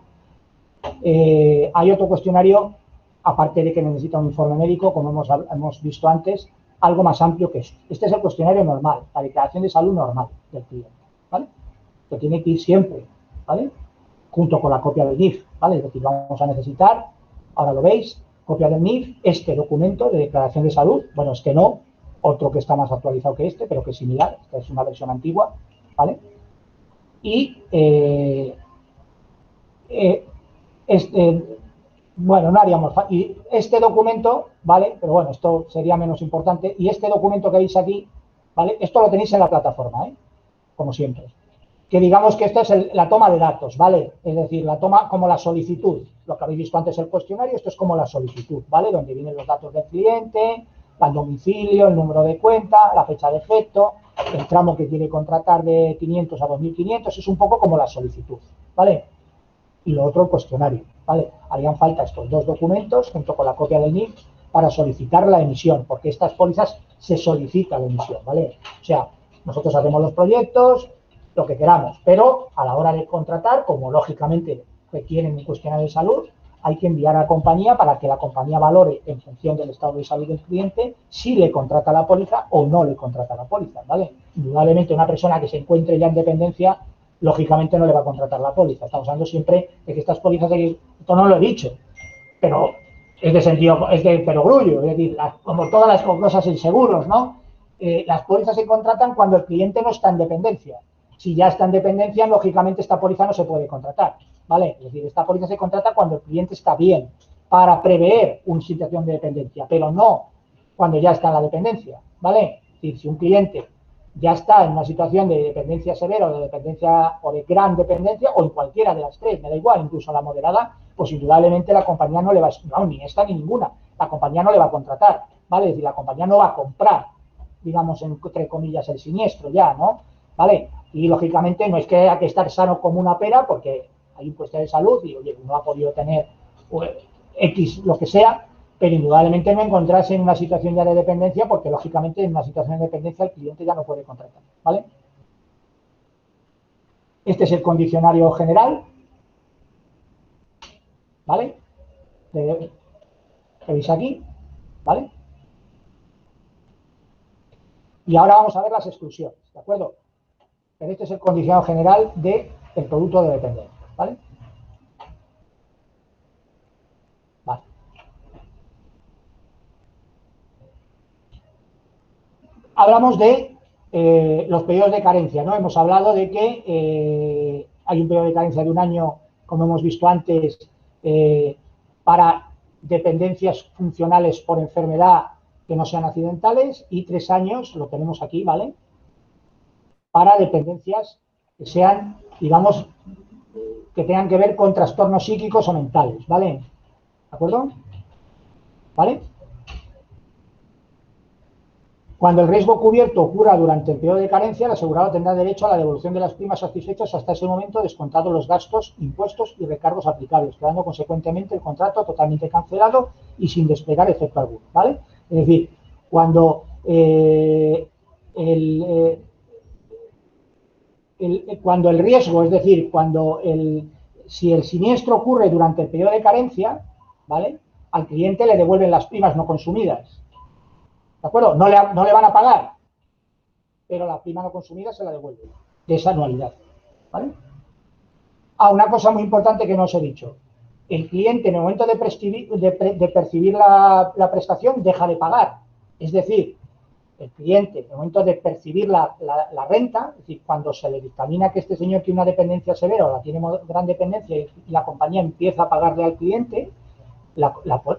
hay otro cuestionario, aparte de que necesita un informe médico, como hemos visto antes, algo más amplio que este. Este es el cuestionario normal, la declaración de salud normal del cliente, ¿vale? Que tiene que ir siempre, ¿vale? Junto con la copia del NIF, ¿vale? Es decir, vamos a necesitar, ahora lo veis, copia del NIF, este documento de declaración de salud, bueno, este no, otro que está más actualizado que este, pero que es similar, esta es una versión antigua, ¿vale? Y bueno, no haríamos y este documento, ¿vale? Pero bueno, esto sería menos importante. Y este documento que veis aquí, ¿vale? Esto lo tenéis en la plataforma, ¿eh? Como siempre. Que digamos que esto es la toma de datos, ¿vale? Es decir, la toma como la solicitud. Lo que habéis visto antes el cuestionario, esto es como la solicitud, ¿vale? Donde vienen los datos del cliente, el domicilio, el número de cuenta, la fecha de efecto, el tramo que quiere contratar de 500 a 2.500, es un poco como la solicitud, ¿vale? Y lo otro el cuestionario, ¿vale? Harían falta estos dos documentos junto con la copia del NIF para solicitar la emisión, porque estas pólizas se solicita la emisión, ¿vale? O sea, nosotros hacemos los proyectos, lo que queramos, pero a la hora de contratar, como lógicamente requieren un cuestionario de salud, hay que enviar a la compañía para que la compañía valore en función del estado de salud del cliente si le contrata la póliza o no le contrata la póliza, ¿vale? Indudablemente una persona que se encuentre ya en dependencia, lógicamente no le va a contratar la póliza. Estamos hablando siempre de que estas pólizas, esto no lo he dicho, pero es de sentido, es de perogrullo, es decir, como todas las cosas en seguros, ¿no? Las pólizas se contratan cuando el cliente no está en dependencia. Si ya está en dependencia, lógicamente esta póliza no se puede contratar, ¿vale? Es decir, esta póliza se contrata cuando el cliente está bien, para prever una situación de dependencia, pero no cuando ya está en la dependencia, ¿vale? Es decir, si un cliente ya está en una situación de dependencia severa o de dependencia o de gran dependencia o en cualquiera de las tres, me da igual, incluso la moderada, pues indudablemente la compañía no le va a, no, ni esta ni ninguna, la compañía no le va a contratar, ¿vale? Es decir, la compañía no va a comprar, digamos, entre comillas, el siniestro ya, ¿no? ¿Vale? Y lógicamente no es que haya que estar sano como una pera porque hay un cuestión de salud y, oye, no ha podido tener X, lo que sea, pero indudablemente no encontrarse en una situación ya de dependencia porque lógicamente en una situación de dependencia el cliente ya no puede contratar, ¿vale? Este es el condicionario general, ¿vale? Que veis aquí, ¿vale? Y ahora vamos a ver las exclusiones, ¿de acuerdo? Pero este es el condicionario general del producto de dependencia, ¿vale? Vale. Hablamos de los periodos de carencia, ¿no? Hemos hablado de que hay un periodo de carencia de un año, como hemos visto antes, para dependencias funcionales por enfermedad que no sean accidentales y 3 años, lo tenemos aquí, ¿vale? Para dependencias que sean, digamos, que tengan que ver con trastornos psíquicos o mentales, ¿vale? ¿De acuerdo? ¿Vale? Cuando el riesgo cubierto ocurra durante el periodo de carencia, el asegurado tendrá derecho a la devolución de las primas satisfechas hasta ese momento, descontados los gastos, impuestos y recargos aplicables, quedando consecuentemente el contrato totalmente cancelado y sin desplegar efecto alguno, ¿vale? Es decir, cuando cuando el riesgo, es decir, si el siniestro ocurre durante el periodo de carencia, ¿vale? Al cliente le devuelven las primas no consumidas. ¿De acuerdo? No le van a pagar, pero la prima no consumida se la devuelven de esa anualidad. ¿Vale? Una cosa muy importante que no os he dicho. El cliente, en el momento de percibir la prestación, deja de pagar. Es decir, el cliente, en el momento de percibir la renta, es decir, cuando se le dictamina que este señor tiene una dependencia severa o la tiene gran dependencia y la compañía empieza a pagarle al cliente,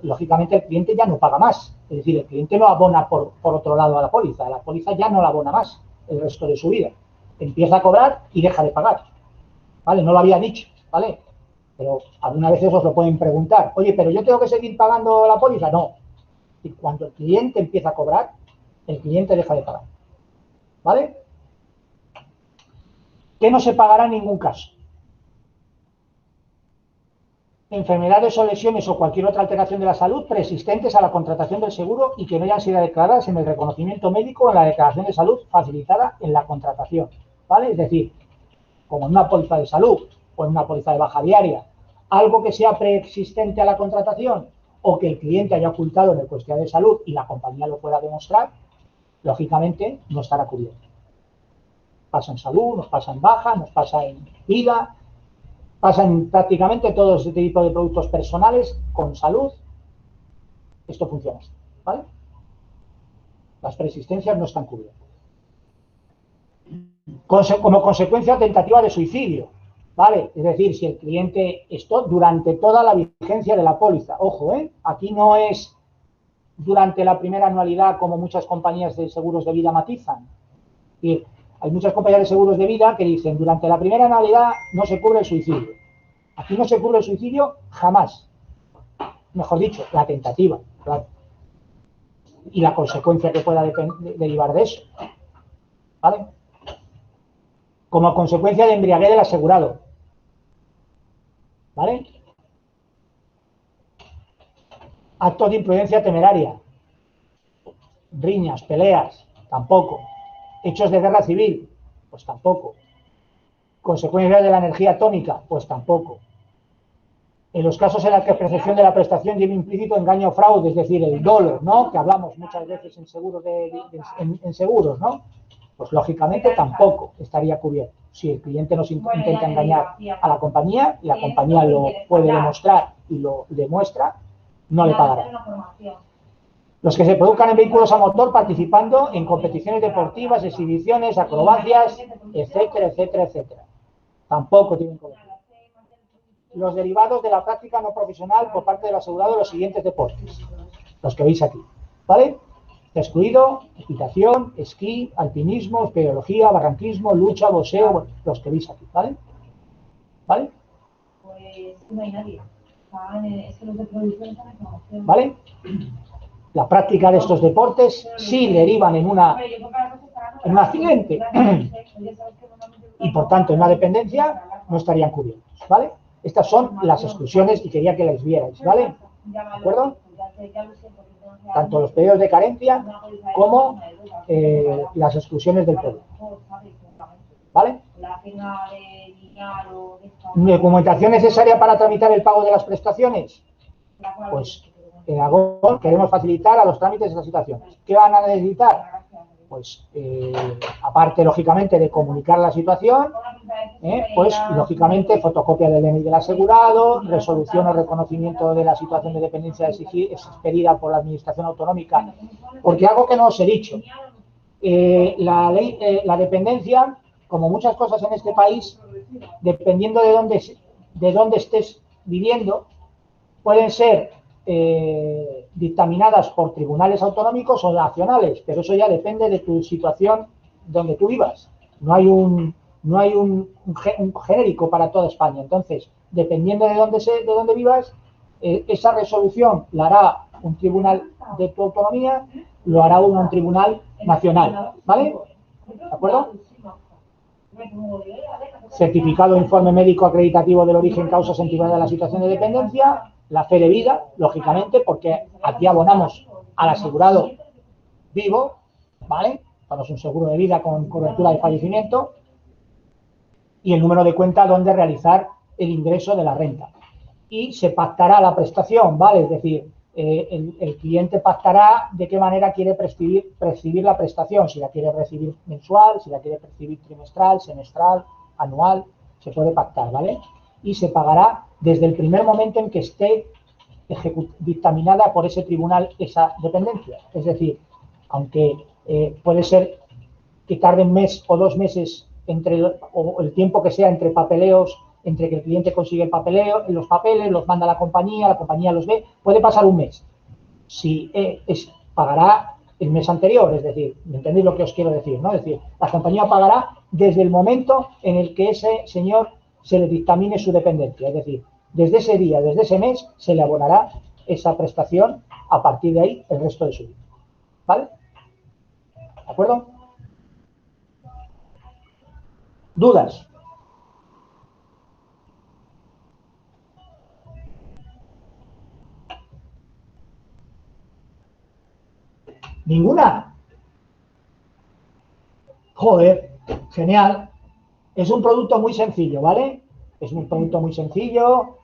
lógicamente el cliente ya no paga más. Es decir, el cliente no abona por otro lado a la póliza ya no la abona más el resto de su vida. Empieza a cobrar y deja de pagar. ¿Vale? No lo había dicho, ¿vale? Pero algunas veces os lo pueden preguntar. Oye, ¿pero yo tengo que seguir pagando la póliza? No. Y cuando el cliente empieza a cobrar, el cliente deja de pagar. ¿Vale? ¿Qué no se pagará en ningún caso? Enfermedades o lesiones o cualquier otra alteración de la salud preexistentes a la contratación del seguro y que no hayan sido declaradas en el reconocimiento médico o en la declaración de salud facilitada en la contratación. ¿Vale? Es decir, como en una póliza de salud o en una póliza de baja diaria, algo que sea preexistente a la contratación o que el cliente haya ocultado en el cuestión de salud y la compañía lo pueda demostrar, lógicamente no estará cubierto. Pasa en salud, nos pasa en baja, nos pasa en vida, pasa en prácticamente todo ese tipo de productos personales con salud. Esto funciona así, ¿vale? Las preexistencias no están cubiertas. Como consecuencia tentativa de suicidio, ¿vale? Es decir, si el cliente esto durante toda la vigencia de la póliza, ojo, aquí no es durante la primera anualidad como muchas compañías de seguros de vida matizan. Y hay muchas compañías de seguros de vida que dicen durante la primera anualidad no se cubre el suicidio. Aquí no se cubre el suicidio jamás. Mejor dicho, la tentativa, claro. Y la consecuencia que pueda derivar de eso, ¿vale? Como consecuencia de embriaguez del asegurado, ¿vale? Actos de imprudencia temeraria, riñas, peleas, tampoco. Hechos de guerra civil, pues tampoco. Consecuencias de la energía atómica, pues tampoco. En los casos en los que percepción de la prestación lleva implícito engaño o fraude, es decir, el dolo, ¿no? Que hablamos muchas veces en seguros, en seguros, ¿no? Pues lógicamente tampoco estaría cubierto. Si el cliente nos intenta engañar a la compañía y la compañía lo puede demostrar y lo demuestra, no le pagará. Los que se produzcan en vehículos a motor participando en competiciones deportivas, exhibiciones, acrobacias, etcétera, etcétera, etcétera. Tampoco tienen cobertura. Los derivados de la práctica no profesional por parte del asegurado de los siguientes deportes. Los que veis aquí, ¿vale? Excluido, equitación, esquí, alpinismo, espeleología, barranquismo, lucha, boxeo, bueno, los que veis aquí, ¿vale? ¿Vale? Pues no hay nadie. Es que los de producción están en promoción. ¿Vale? La práctica de estos deportes sí derivan en un accidente y por tanto en una dependencia no estarían cubiertos, ¿vale? Estas son las exclusiones y quería que las vierais, ¿vale? ¿De acuerdo? Tanto los periodos de carencia como las exclusiones del producto, ¿vale? ¿Documentación necesaria para tramitar el pago de las prestaciones? Pues en Agor queremos facilitar a los trámites de estas situaciones. ¿Qué van a necesitar? Pues aparte, lógicamente, de comunicar la situación, pues lógicamente fotocopia del DNI del asegurado, resolución o reconocimiento de la situación de dependencia expedida por la administración autonómica, porque algo que no os he dicho, la dependencia, como muchas cosas en este país, dependiendo de dónde estés viviendo, pueden ser dictaminadas por tribunales autonómicos o nacionales, pero eso ya depende de tu situación donde tú vivas. No hay un genérico para toda España. Entonces, dependiendo de dónde vivas, esa resolución la hará un tribunal de tu autonomía, lo hará un tribunal nacional, ¿vale? ¿De acuerdo? Certificado informe médico acreditativo del origen, causas, antigüedad de la situación de dependencia, la fe de vida, lógicamente, porque aquí abonamos al asegurado vivo, ¿vale? Cuando es un seguro de vida con cobertura de fallecimiento, y el número de cuenta donde realizar el ingreso de la renta. Y se pactará la prestación, ¿vale? Es decir, el cliente pactará de qué manera quiere percibir la prestación, si la quiere recibir mensual, si la quiere percibir trimestral, semestral, anual, se puede pactar, ¿vale? Y se pagará desde el primer momento en que esté dictaminada por ese tribunal esa dependencia. Es decir, aunque puede ser que tarde un mes o 2 meses o el tiempo que sea entre papeleos, entre que el cliente consigue el papeleo, los papeles, los manda a la compañía los ve, puede pasar un mes. Si pagará el mes anterior, es decir, ¿me entendéis lo que os quiero decir? ¿No? Es decir, la compañía pagará desde el momento en el que ese señor se le dictamine su dependencia, es decir, desde ese día, desde ese mes, se le abonará esa prestación, a partir de ahí el resto de su vida. ¿Vale? ¿De acuerdo? ¿Dudas? ¿Ninguna? Joder, genial. Es un producto muy sencillo, ¿vale? Es un producto muy sencillo,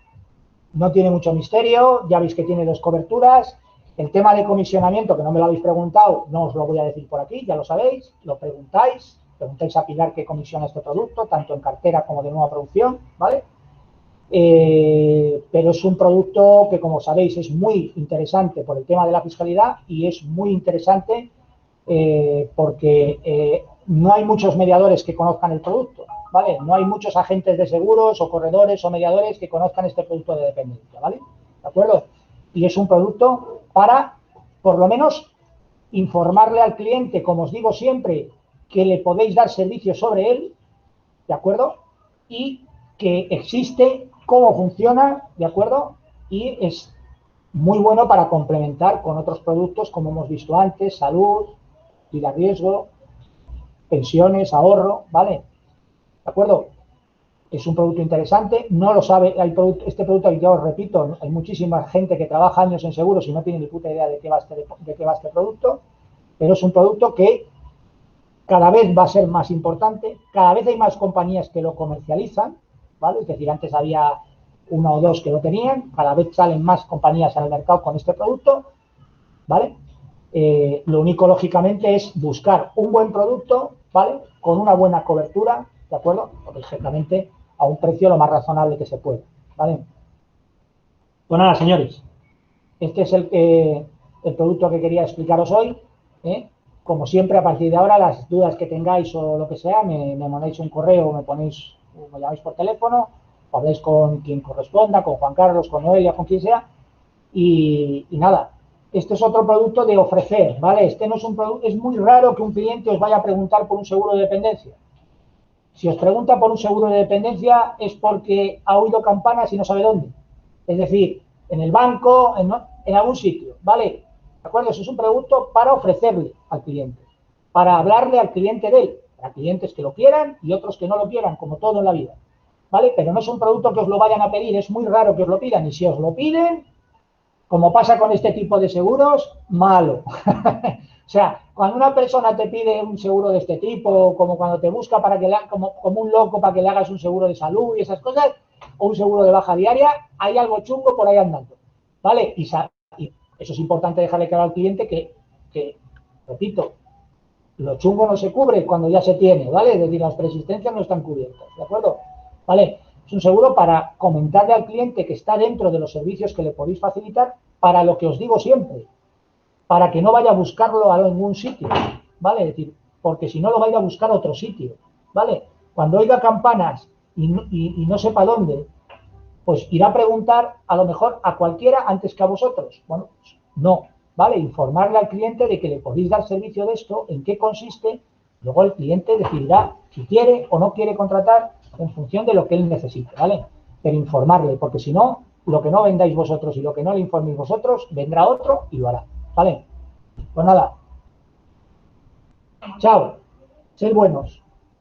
no tiene mucho misterio, ya veis que tiene 2 coberturas. El tema de comisionamiento, que no me lo habéis preguntado, no os lo voy a decir por aquí, ya lo sabéis, lo preguntáis a Pilar qué comisiona este producto, tanto en cartera como de nueva producción, ¿vale? Pero es un producto que, como sabéis, es muy interesante por el tema de la fiscalidad y es muy interesante porque no hay muchos mediadores que conozcan el producto, ¿vale? No hay muchos agentes de seguros o corredores o mediadores que conozcan este producto de dependencia, ¿vale? ¿De acuerdo? Y es un producto para, por lo menos, informarle al cliente, como os digo siempre, que le podéis dar servicios sobre él, ¿de acuerdo? Y que existe, cómo funciona, ¿de acuerdo? Y es muy bueno para complementar con otros productos, como hemos visto antes, salud, vida riesgo, pensiones, ahorro, ¿vale? ¿De acuerdo? Es un producto interesante, no lo sabe, este producto, ya os repito, hay muchísima gente que trabaja años en seguros y no tiene ni puta idea de qué va este producto, pero es un producto que cada vez va a ser más importante, cada vez hay más compañías que lo comercializan, ¿vale? Es decir, antes había 1 o 2 que lo tenían, cada vez salen más compañías al mercado con este producto, ¿vale? Lo único, lógicamente, es buscar un buen producto, ¿vale? Con una buena cobertura, ¿de acuerdo? Lógicamente, a un precio lo más razonable que se pueda, ¿vale? Pues nada, señores, este es el producto que quería explicaros hoy, ¿eh? Como siempre, a partir de ahora, las dudas que tengáis o lo que sea, me mandáis un correo o me llamáis por teléfono, o habléis con quien corresponda, con Juan Carlos, con Noelia, con quien sea, y nada. Este es otro producto de ofrecer, ¿vale? Este no es un producto, es muy raro que un cliente os vaya a preguntar por un seguro de dependencia. Si os pregunta por un seguro de dependencia es porque ha oído campanas y no sabe dónde. Es decir, en el banco, en algún sitio, ¿vale? ¿De acuerdo? Eso es un producto para ofrecerle al cliente, para hablarle al cliente de él. Para clientes que lo quieran y otros que no lo quieran, como todo en la vida, ¿vale? Pero no es un producto que os lo vayan a pedir, es muy raro que os lo pidan. Y si os lo piden, como pasa con este tipo de seguros, malo. O sea, cuando una persona te pide un seguro de este tipo, como cuando te busca para que como un loco para que le hagas un seguro de salud y esas cosas, o un seguro de baja diaria, hay algo chungo por ahí andando, ¿vale? Y eso es importante dejarle claro al cliente que, repito, lo chungo no se cubre cuando ya se tiene, ¿vale? Es decir, las persistencias no están cubiertas, ¿de acuerdo? ¿Vale? Es un seguro para comentarle al cliente que está dentro de los servicios que le podéis facilitar, para lo que os digo siempre, para que no vaya a buscarlo a ningún sitio, ¿vale? Es decir, porque si no lo va a ir a buscar a otro sitio, ¿vale? Cuando oiga campanas y no sepa dónde, pues irá a preguntar a lo mejor a cualquiera antes que a vosotros. Bueno, pues no, ¿vale? Informarle al cliente de que le podéis dar servicio de esto, en qué consiste, luego el cliente decidirá si quiere o no quiere contratar en función de lo que él necesite, ¿vale? Pero informarle, porque si no, lo que no vendáis vosotros y lo que no le informéis vosotros, vendrá otro y lo hará, ¿vale? Pues nada. Chao. Sed buenos.